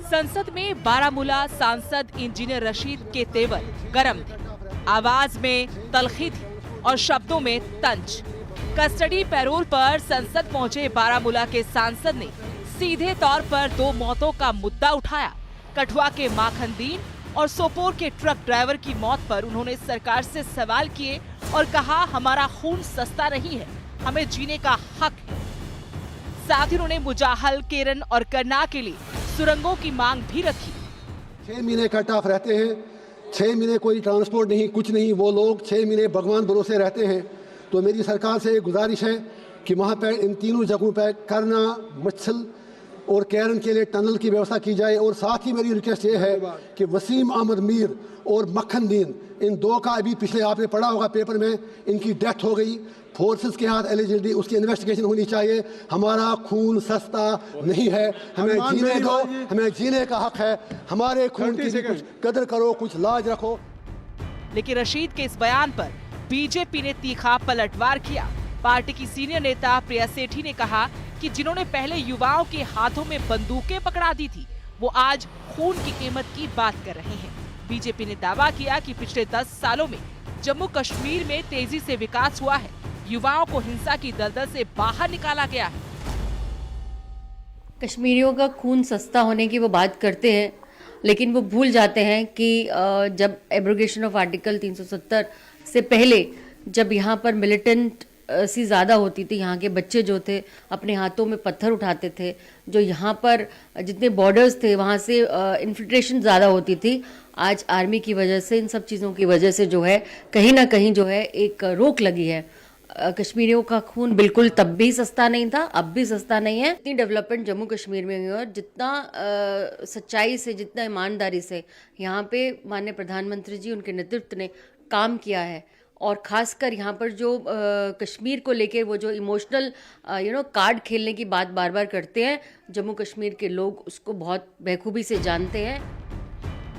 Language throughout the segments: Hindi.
संसद में बारामूला सांसद इंजीनियर रशीद के तेवर गरम थे। आवाज में तलखी थी और शब्दों में तंज। कस्टडी पैरोल पर संसद पहुंचे बारामूला के सांसद ने सीधे तौर पर दो मौतों का मुद्दा उठाया। कठुआ के माखनदीन और सोपोर के ट्रक ड्राइवर की मौत पर उन्होंने सरकार से सवाल किए और कहा, हमारा खून सस्ता नहीं है, हमें जीने का हक है। साथ ही उन्होंने मुजाहल, केरन और करना के लिए सुरंगों की मांग भी रखी। 6 महीने कट ऑफ रहते हैं, 6 महीने कोई ट्रांसपोर्ट नहीं, कुछ नहीं, वो लोग 6 महीने भगवान भरोसे रहते हैं। तो मेरी सरकार से गुजारिश है कि वहाँ पर इन तीनों जगहों पर करना, मच्छल और कैरन के लिए टनल की व्यवस्था की जाए। और साथ ही मेरी रिक्वेस्ट ये है कि वसीम अहमद मीर और मक्खनदीन, इन दो का अभी पिछले आपने पढ़ा होगा पेपर में, इनकी डेथ हो गई। फोर्सेस के हाथ एलिजिबिलिटी, उसकी इन्वेस्टिगेशन होनी चाहिए। हमारा खून सस्ता नहीं है, हमें जीने दो, हमें जीने का हक है। हमारे खून की कुछ कदर करो, कुछ लाज रखो। लेकिन रशीद के इस बयान पर बीजेपी ने तीखा पलटवार किया। पार्टी की सीनियर नेता प्रिया सेठी ने कहा कि जिन्होंने पहले युवाओं के हाथों में बंदूकें पकड़ा दी थी, वो आज खून की कीमत की बात कर रहे हैं। बीजेपी ने दावा किया कि पिछले 10 सालों में जम्मू कश्मीर में तेजी से विकास हुआ है, युवाओं को हिंसा की दलदल से बाहर निकाला गया है। कश्मीरियों का खून सस्ता होने की वो बात करते हैं, लेकिन वो भूल जाते हैं कि जब एब्रोगेशन ऑफ आर्टिकल 370 से पहले, जब यहाँ पर मिलिटेंट सी ज़्यादा होती थी, यहाँ के बच्चे जो थे अपने हाथों में पत्थर उठाते थे, जो यहाँ पर जितने बॉर्डर्स थे वहाँ से इन्फिल्ट्रेशन ज़्यादा होती थी। आज आर्मी की वजह से, इन सब चीज़ों की वजह से जो है कहीं ना कहीं जो है एक रोक लगी है। कश्मीरियों का खून बिल्कुल तब भी सस्ता नहीं था, अब भी सस्ता नहीं है। इतनी डेवलपमेंट जम्मू कश्मीर में हुई है और जितना सच्चाई से, जितना ईमानदारी से यहाँ पे माननीय प्रधानमंत्री जी, उनके नेतृत्व ने काम किया है, और खासकर यहाँ पर जो कश्मीर को लेकर वो जो इमोशनल कार्ड खेलने की बात बार बार करते हैं, जम्मू कश्मीर के लोग उसको बहुत बेखूबी से जानते हैं।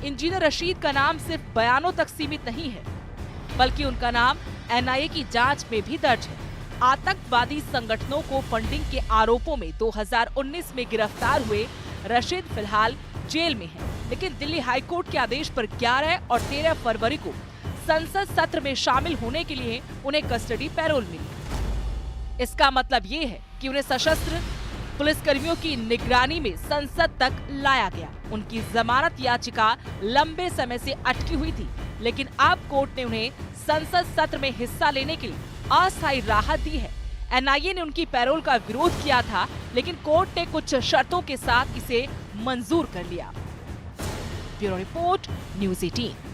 इंजीनियर रशीद का नाम सिर्फ बयानों तक सीमित नहीं है, बल्कि उनका नाम एनआईए की जांच में भी दर्ज है। आतंकवादी संगठनों को फंडिंग के आरोपों में 2019 में गिरफ्तार हुए रशीद फिलहाल जेल में है, लेकिन दिल्ली हाईकोर्ट के आदेश पर 11 और 13 फरवरी को संसद सत्र में शामिल होने के लिए उन्हें कस्टडी पैरोल मिली। इसका मतलब ये है कि उन्हें सशस्त्र पुलिसकर्मियों की निगरानी में संसद तक लाया गया। उनकी जमानत याचिका लंबे समय से अटकी हुई थी, लेकिन अब कोर्ट ने उन्हें संसद सत्र में हिस्सा लेने के लिए अस्थायी राहत दी है। एनआईए ने उनकी पैरोल का विरोध किया था, लेकिन कोर्ट ने कुछ शर्तों के साथ इसे मंजूर कर लिया। Bureau report, news 18।